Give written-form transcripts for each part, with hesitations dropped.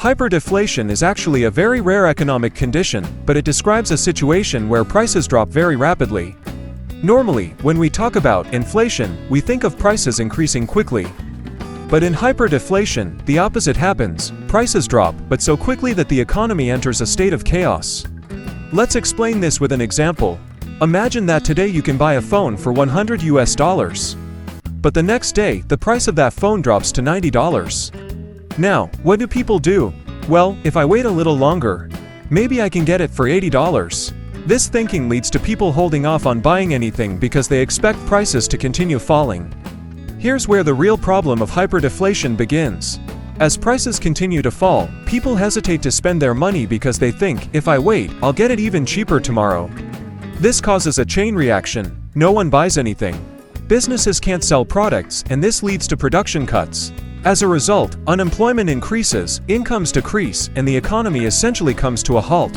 Hyperdeflation is actually a very rare economic condition, but it describes a situation where prices drop very rapidly. Normally, when we talk about inflation, we think of prices increasing quickly. But in hyperdeflation, the opposite happens. Prices drop, but so quickly that the economy enters a state of chaos. Let's explain this with an example. Imagine that today you can buy a phone for $100. But the next day, the price of that phone drops to $90. Now, what do people do? Well, if I wait a little longer, maybe I can get it for $80. This thinking leads to people holding off on buying anything because they expect prices to continue falling. Here's where the real problem of hyperdeflation begins. As prices continue to fall, people hesitate to spend their money because they think, if I wait, I'll get it even cheaper tomorrow. This causes a chain reaction. No one buys anything. Businesses can't sell products, and this leads to production cuts. As a result, unemployment increases, incomes decrease, and the economy essentially comes to a halt.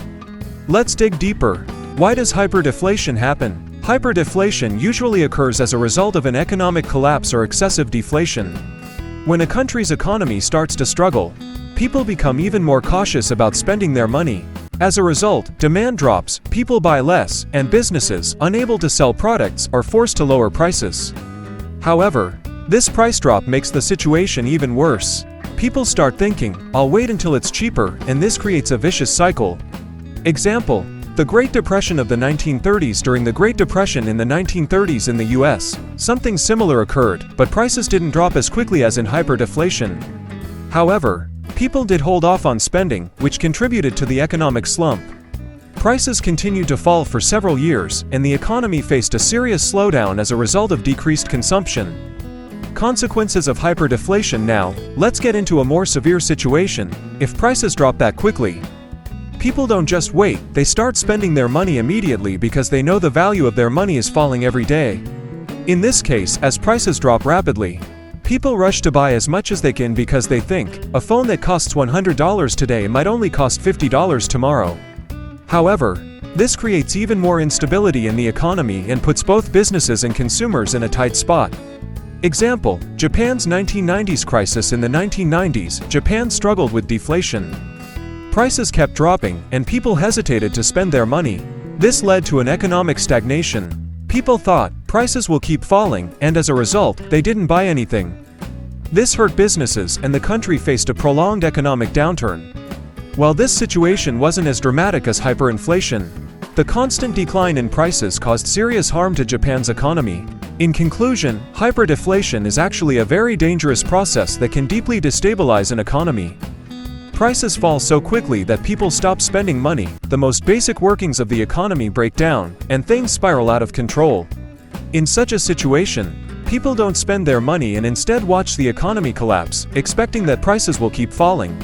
Let's dig deeper. Why does hyperdeflation happen? Hyperdeflation usually occurs as a result of an economic collapse or excessive deflation. When a country's economy starts to struggle, people become even more cautious about spending their money. As a result, demand drops, people buy less, and businesses, unable to sell products, are forced to lower prices. However, this price drop makes the situation even worse. People start thinking, I'll wait until it's cheaper, and this creates a vicious cycle. Example: the Great Depression of the 1930s. During the Great Depression in the 1930s in the US, something similar occurred, but prices didn't drop as quickly as in hyperdeflation. However, people did hold off on spending, which contributed to the economic slump. Prices continued to fall for several years, and the economy faced a serious slowdown as a result of decreased consumption. Consequences of hyperdeflation. Now, let's get into a more severe situation. If prices drop that quickly, people don't just wait, they start spending their money immediately because they know the value of their money is falling every day. In this case, as prices drop rapidly, people rush to buy as much as they can because they think, a phone that costs $100 today might only cost $50 tomorrow. However, this creates even more instability in the economy and puts both businesses and consumers in a tight spot. Example: Japan's 1990s crisis. In the 1990s, Japan struggled with deflation. Prices kept dropping, and people hesitated to spend their money. This led to an economic stagnation. People thought, prices will keep falling, and as a result, they didn't buy anything. This hurt businesses, and the country faced a prolonged economic downturn. While this situation wasn't as dramatic as hyperinflation, the constant decline in prices caused serious harm to Japan's economy. In conclusion, hyperdeflation is actually a very dangerous process that can deeply destabilize an economy. Prices fall so quickly that people stop spending money, the most basic workings of the economy break down, and things spiral out of control. In such a situation, people don't spend their money and instead watch the economy collapse, expecting that prices will keep falling.